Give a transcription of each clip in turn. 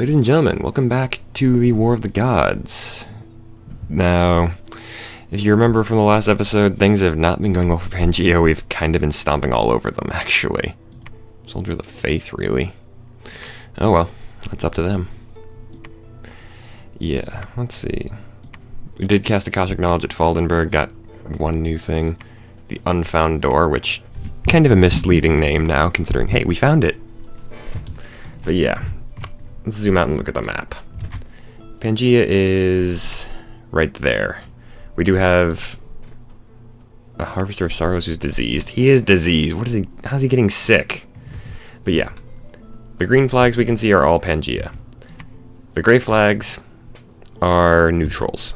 Ladies and gentlemen, welcome back to the War of the Gods. Now, if you remember from the last episode, things have not been going well for Pangaea. We've kind of been stomping all over them, actually. Soldier of the Faith, really. Oh well, it's up to them. Yeah, let's see. We did cast Akashic Knowledge at Faldenberg, got one new thing. The Unfound Door, which, kind of a misleading name now, considering, hey, we found it. But yeah. Let's zoom out and look at the map. Pangaea is right there. We do have a Harvester of Sorrows who's diseased. He is diseased. What is he? How's he getting sick? But yeah, the green flags we can see are all Pangaea. The gray flags are neutrals.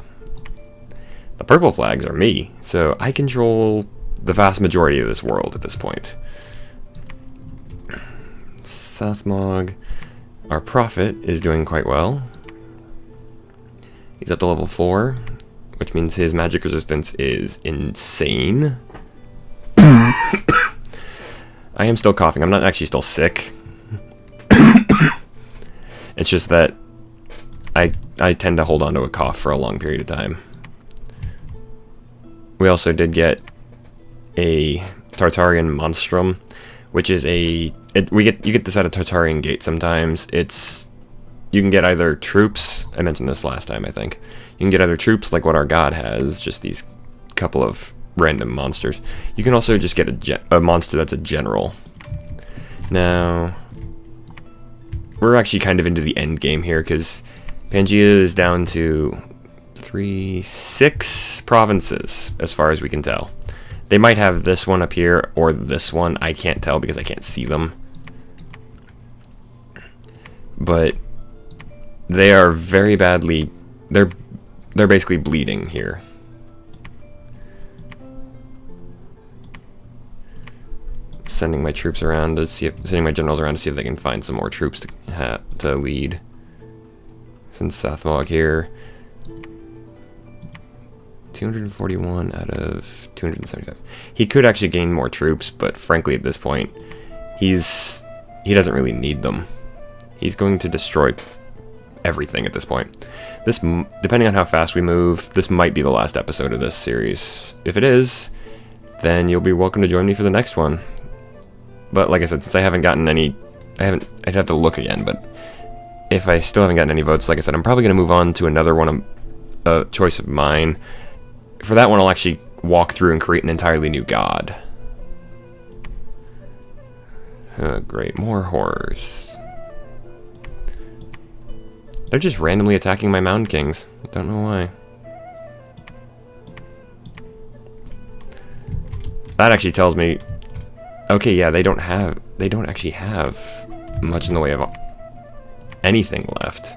The purple flags are me, so I control the vast majority of this world at this point. Southmog. Our Prophet is doing quite well. He's up to level 4, which means his magic resistance is insane. I am still coughing. I'm not actually still sick. It's just that I tend to hold on to a cough for a long period of time. We also did get a Tartarian Monstrum, which is you get this at a Tartarian Gate sometimes. You can get either troops, I mentioned this last time I think, you can get either troops like what our god has, just these couple of random monsters. You can also just get a monster that's a general. Now, we're actually kind of into the end game here, because Pangaea is down to 6 provinces, as far as we can tell. They might have this one up here, or this one. I can't tell because I can't see them. But they are very badly... They're basically bleeding here. Sending my troops around to see sending my generals around to see if they can find some more troops to lead. Since Southmog here... 241 out of 275. He could actually gain more troops, but frankly at this point, he doesn't really need them. He's going to destroy everything at this point. This, depending on how fast we move, this might be the last episode of this series. If it is, then you'll be welcome to join me for the next one. But like I said, since I haven't gotten any, I'd have to look again, but if I still haven't gotten any votes, like I said, I'm probably going to move on to another one, a choice of mine. For that one, I'll actually walk through and create an entirely new god. Oh, great. More horrors. They're just randomly attacking my Mound Kings. I don't know why. That actually tells me... Okay, yeah, they don't actually have much in the way of anything left.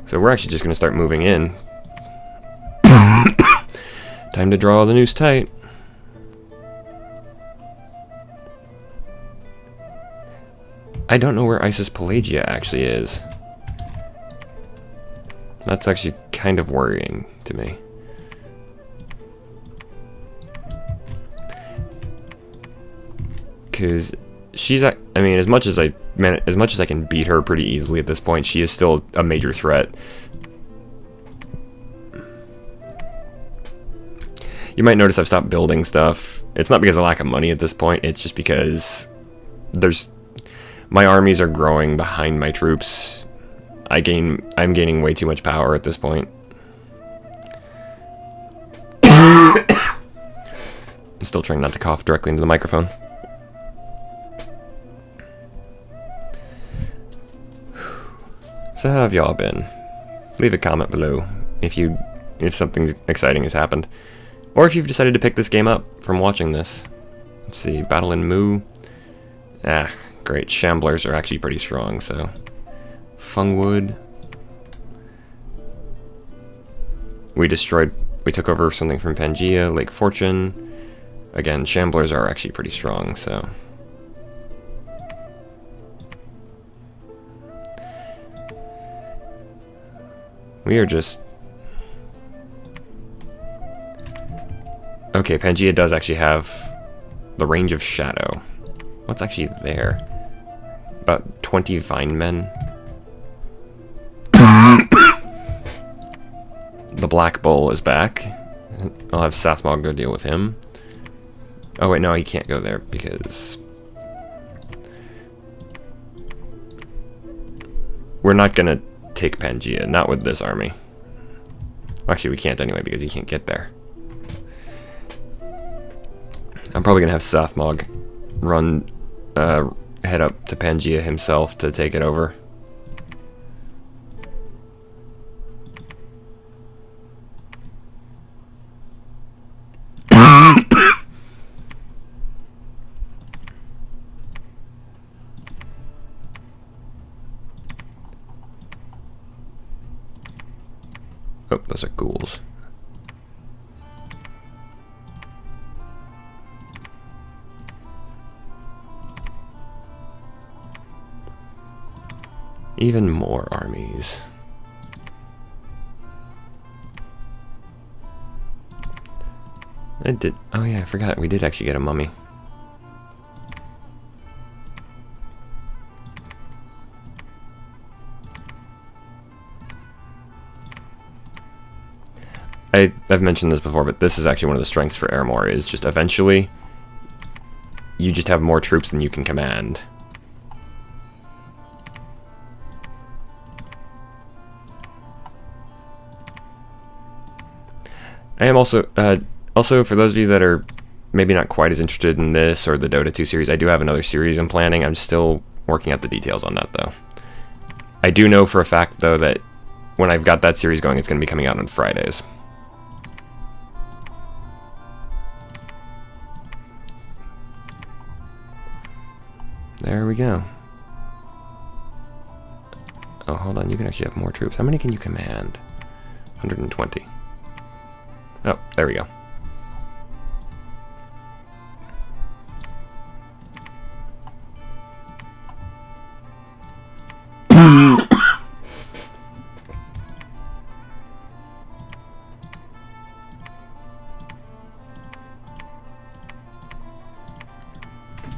So we're actually just going to start moving in. Time to draw the noose tight. I don't know where Isis Pelagia actually is. That's actually kind of worrying to me. Because she's, I mean, as much as I can beat her pretty easily at this point, she is still a major threat. You might notice I've stopped building stuff. It's not because of lack of money at this point, it's just because my armies are growing behind my troops. I'm gaining way too much power at this point. I'm still trying not to cough directly into the microphone. So how have y'all been? Leave a comment below if something exciting has happened. Or if you've decided to pick this game up from watching this. Let's see, Battle in Mu. Ah, great. Shamblers are actually pretty strong, so... Fungwood. We took over something from Pangaea, Lake Fortune. Again, Shamblers are actually pretty strong, so... We are just... Okay, Pangaea does actually have the range of shadow. What's actually there? About 20 vine men. the Black Bull is back. I'll have Sathmog go deal with him. Oh wait, no, he can't go there because we're not gonna take Pangaea, not with this army. Actually, we can't anyway because he can't get there. I'm probably gonna have Sathmog run, head up to Pangaea himself to take it over. Oh, those are ghouls. Even more armies. I did. Oh yeah, I forgot. We did actually get a mummy. I've mentioned this before, but this is actually one of the strengths for Ermor, is just eventually you just have more troops than you can command. I am also, for those of you that are maybe not quite as interested in this or the Dota 2 series, I do have another series I'm planning. I'm still working out the details on that, though. I do know for a fact, though, that when I've got that series going, it's going to be coming out on Fridays. There we go. Oh, hold on. You can actually have more troops. How many can you command? 120. Oh, there we go.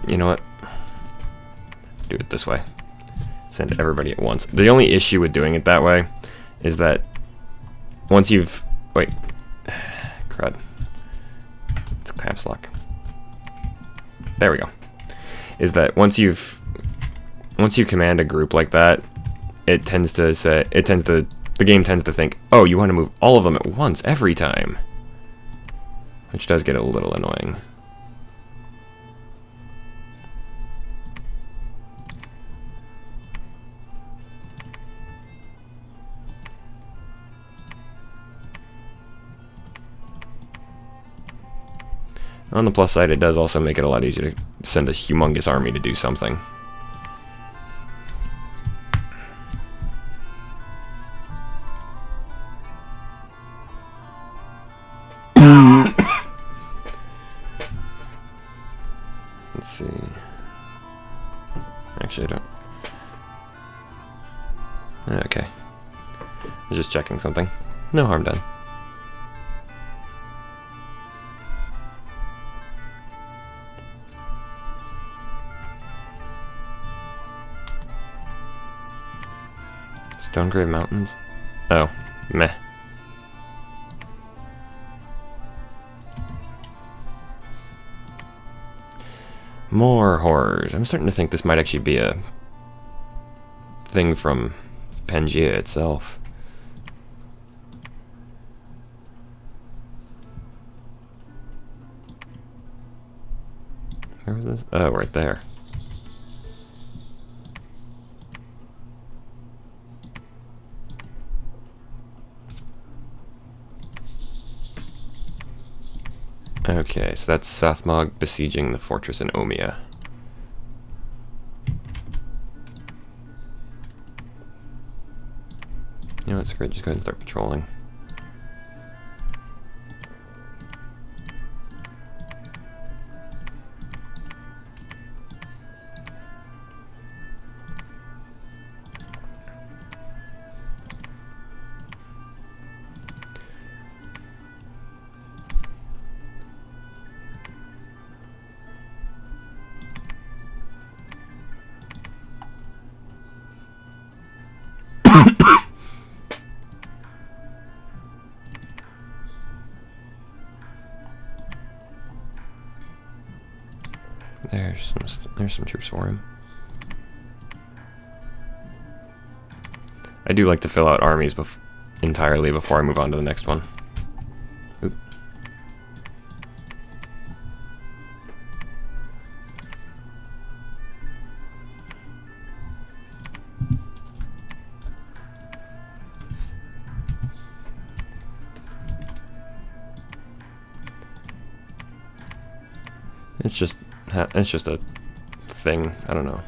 You know what? Do it this way. Send everybody at once. The only issue with doing it that way is that once you've... Wait. Crud. It's caps lock. There we go. Is that once you command a group like that, it tends to say... The game tends to think, oh, you want to move all of them at once every time. Which does get a little annoying. On the plus side, it does also make it a lot easier to send a humongous army to do something. Let's see. Actually, I don't. Okay. I was just checking something. No harm done. Stonegrave Mountains? Oh, meh. More horrors. I'm starting to think this might actually be a thing from Pangaea itself. Where was this? Oh, right there. Okay, so that's Sathmog besieging the fortress in Omia. You know what, screw it, just go ahead and start patrolling. There's some troops for him. I do like to fill out armies entirely before I move on to the next one. Oop. It's just a thing. I don't know.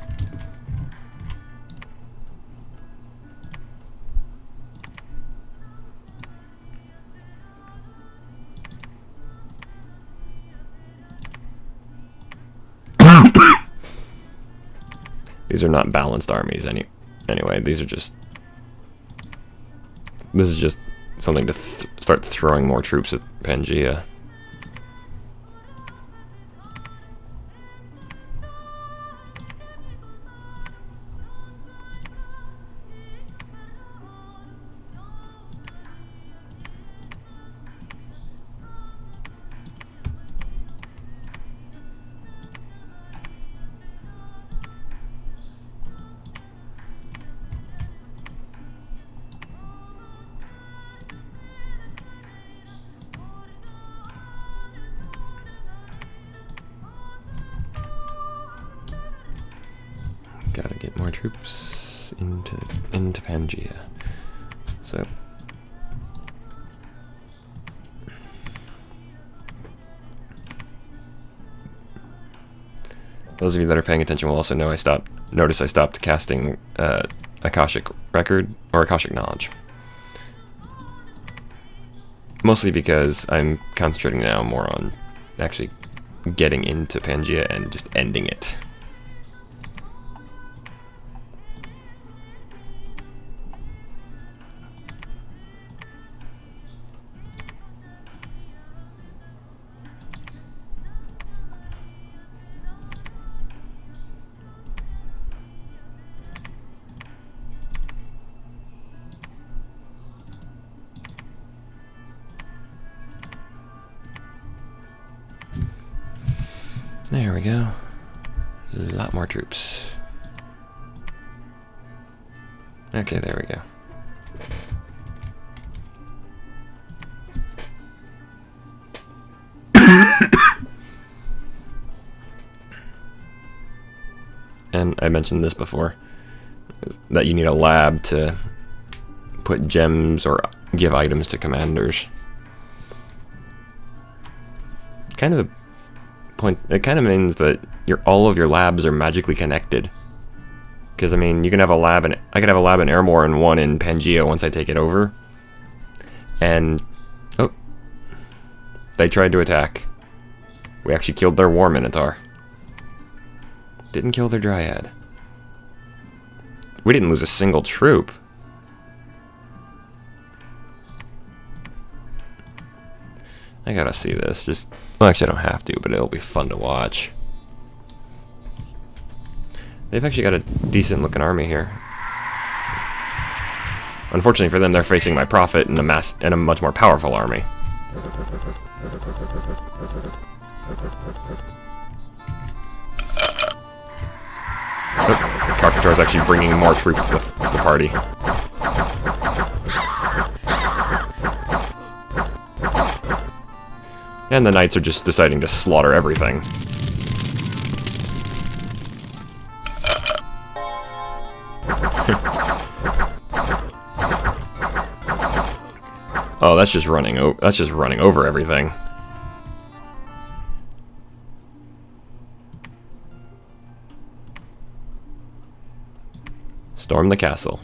These are not balanced armies anyway. This is just something to start throwing more troops at Pangaea. Gotta get more troops into Pangaea. So those of you that are paying attention will also know I stopped casting Akashic Record or Akashic Knowledge. Mostly because I'm concentrating now more on actually getting into Pangaea and just ending it. There we go. A lot more troops. Okay, there we go. And I mentioned this before, that you need a lab to put gems or give items to commanders. Kind of a point. It kind of means that all of your labs are magically connected. Because I mean, you can have a lab, and I could have a lab in Ermor and one in Pangaea once I take it over. And oh, they tried to attack. We actually killed their war minotaur. Didn't kill their dryad. We didn't lose a single troop. I gotta see this. Well, actually, I don't have to, but it'll be fun to watch. They've actually got a decent looking army here. Unfortunately for them, they're facing my prophet and a much more powerful army. Oh, Karkator is actually bringing more troops to the party. And the knights are just deciding to slaughter everything. Oh, that's just running over everything. Storm the castle.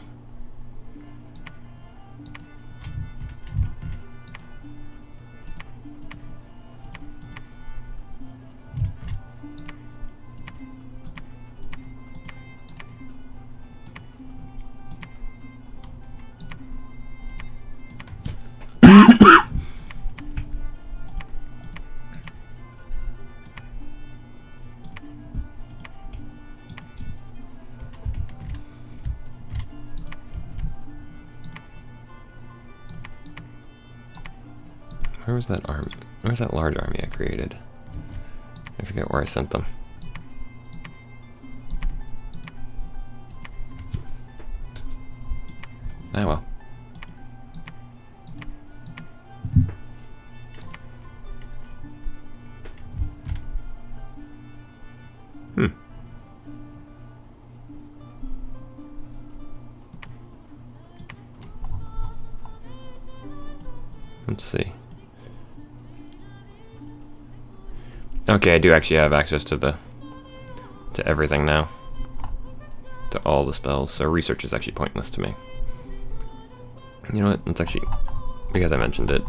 Where was that army? Where was that large army I created? I forget where I sent them. Ah, well. Let's see. Okay, I do actually have access to everything now. To all the spells, so research is actually pointless to me. You know what? Let's actually, because I mentioned it,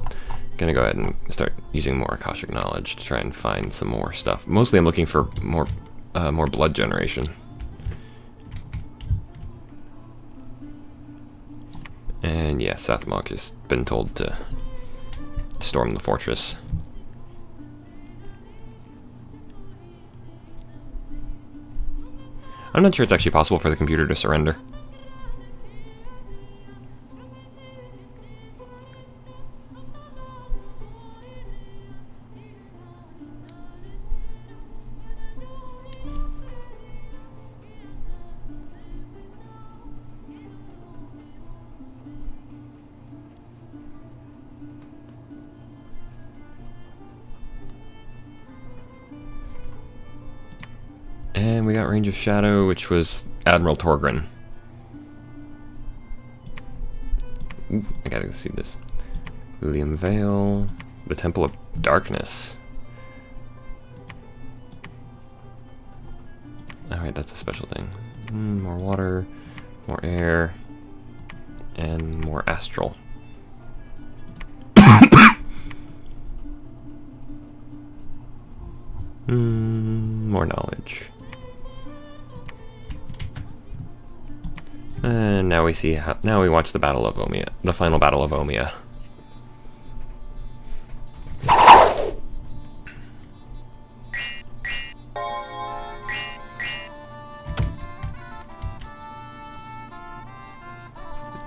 gonna go ahead and start using more Akashic Knowledge to try and find some more stuff. Mostly I'm looking for more blood generation. And yeah, Sathmog has been told to storm the fortress. I'm not sure it's actually possible for the computer to surrender. And we got Range of Shadow, which was Admiral Torgrin. Ooh, I gotta go see this. William Vale, the Temple of Darkness. Alright, that's a special thing. More water, more air, and more astral. More knowledge. And now we see how. Now we watch the Battle of Omia, the final Battle of Omia.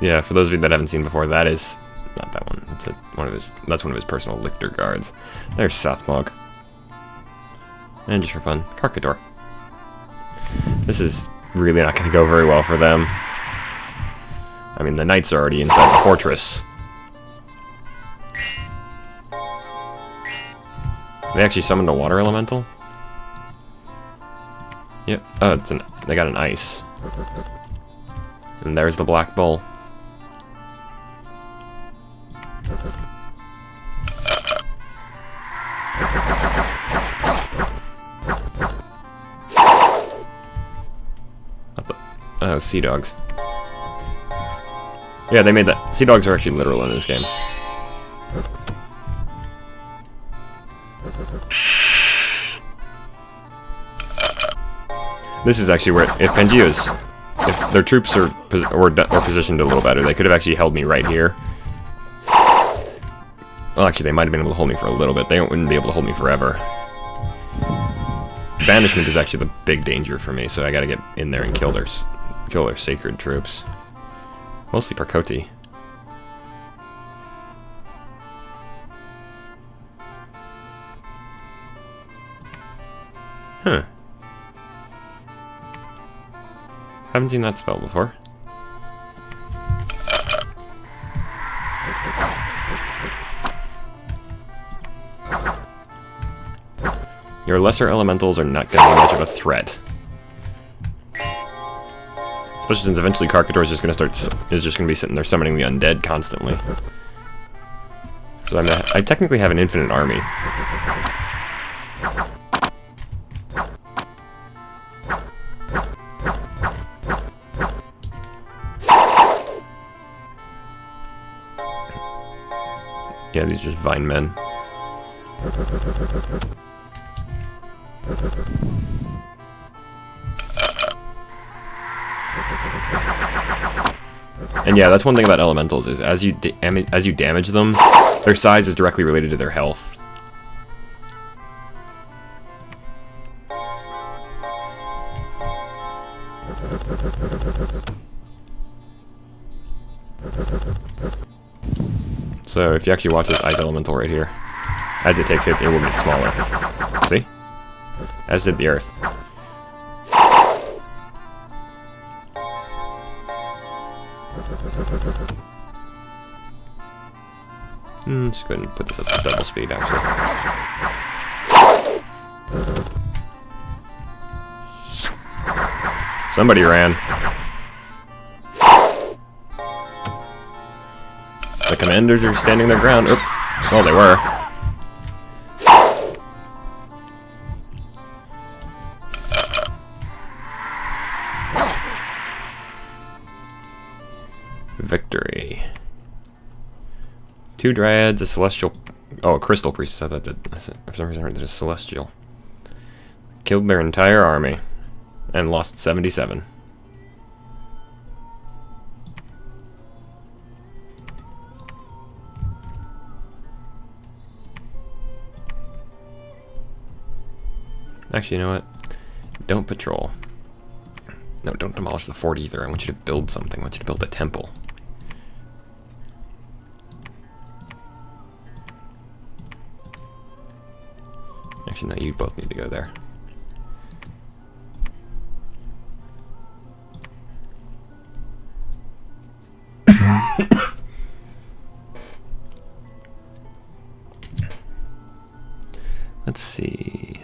Yeah, for those of you that haven't seen before, that is not that one. It's one of his. That's one of his personal lictor guards. There's Sathmog. And just for fun, Karkador. This is really not going to go very well for them. I mean, the knights are already inside the fortress. They actually summoned a water elemental? Yep. Oh, they got an ice. And there's the Black Bull. Oh, sea dogs. Yeah, they made that. Sea dogs are actually literal in this game. This is actually where, if Pangaea's, if their troops are positioned a little better, they could have actually held me right here. Well, actually, they might have been able to hold me for a little bit. They wouldn't be able to hold me forever. Banishment is actually the big danger for me, so I gotta get in there and kill their sacred troops. Mostly Parkoti. Huh. Haven't seen that spell before. Your lesser elementals are not going to be much of a threat. Especially since eventually Karkador is just going to be sitting there summoning the undead constantly. So I technically have an infinite army. Yeah, these are just vine men. And yeah, that's one thing about elementals, is as you damage them, their size is directly related to their health. So if you actually watch this ice elemental right here, as it takes hits, it will get smaller. See? As did the earth. Just go ahead and put this up to double speed, actually. Somebody ran. The commanders are standing their ground. Oop. Well, they were. Victory. 2 dryads, a celestial... Oh, a crystal priestess. I thought that... For some reason I heard that a celestial. Killed their entire army. And lost 77. Actually, you know what? Don't patrol. No, don't demolish the fort either. I want you to build something. I want you to build a temple. Actually, no, you both need to go there. Let's see.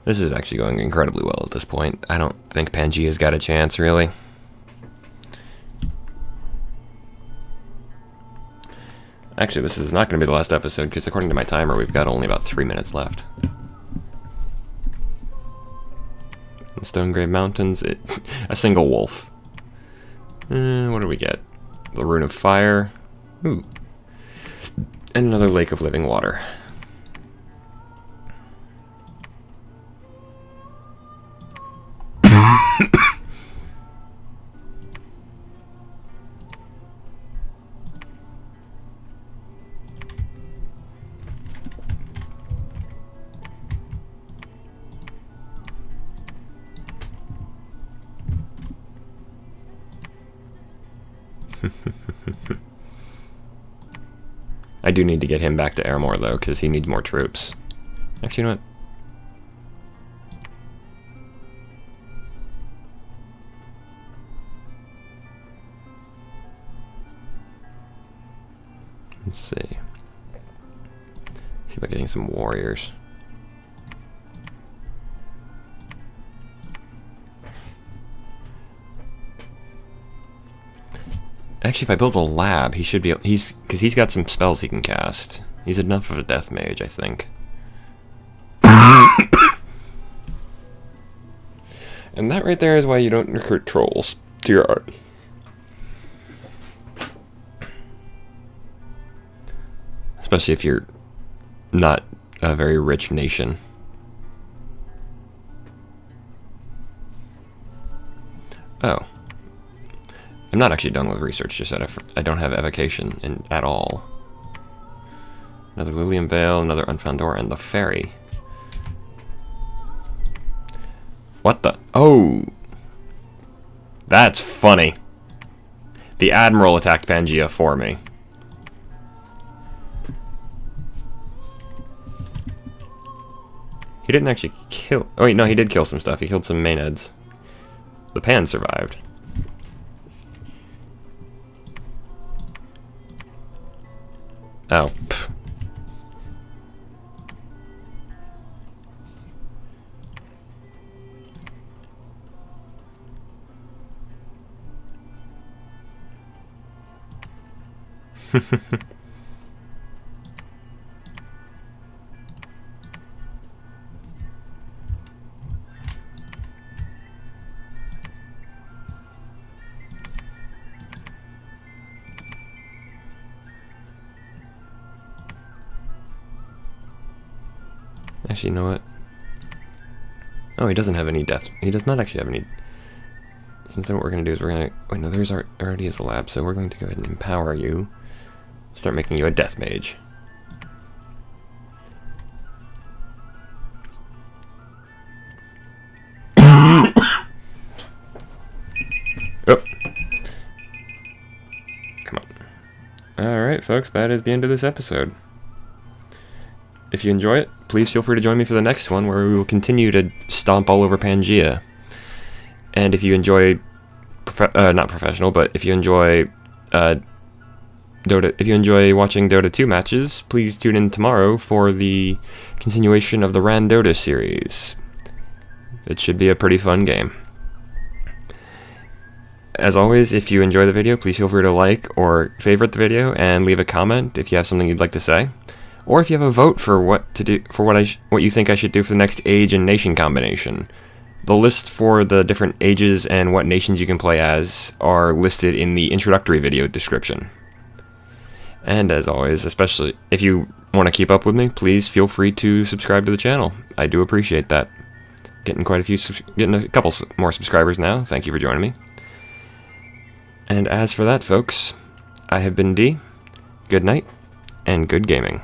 This is actually going incredibly well at this point. I don't think Pangaea's got a chance, really. Actually, this is not going to be the last episode, because according to my timer, we've got only about 3 minutes left. In Stonegrave Mountains, a single wolf. What do we get? The Rune of Fire. Ooh. And another Lake of Living Water. I do need to get him back to Ermor, though, because he needs more troops. Actually, you know what? Let's see. See about getting some warriors. Actually, if I build a lab, he should be... because he's got some spells he can cast. He's enough of a death mage, I think. And that right there is why you don't recruit trolls to your army. Especially if you're not a very rich nation. Oh. I'm not actually done with research, just that I don't have evocation at all. Another Lilium Vale, another Unfound Door, and the Ferry. What the? Oh! That's funny. The Admiral attacked Pangaea for me. He didn't actually kill... Oh wait, no, he did kill some stuff. He killed some Maenads. The Pan survived. Oh. Pff. Actually, you know what? Oh, he doesn't have any death. He does not actually have any. Since then, what we're going to do is we're going to... Wait, no, there's already is a lab, so we're going to go ahead and empower you. Start making you a death mage. Oh. Come on. Alright, folks, that is the end of this episode. If you enjoy it, please feel free to join me for the next one, where we will continue to stomp all over Pangaea. And if you enjoy not professional, but if you enjoy Dota, if you enjoy watching Dota 2 matches, please tune in tomorrow for the continuation of the Ran Dota series. It should be a pretty fun game. As always, if you enjoy the video, please feel free to like or favorite the video and leave a comment if you have something you'd like to say, or if you have a vote for what to do for what you think I should do for the next age and nation combination. The list for the different ages and what nations you can play as are listed in the introductory video description. And as always, especially if you want to keep up with me, please feel free to subscribe to the channel. I do appreciate that. Getting a couple more subscribers now. Thank you for joining me. And as for that, folks, I have been D. Good night, and good gaming.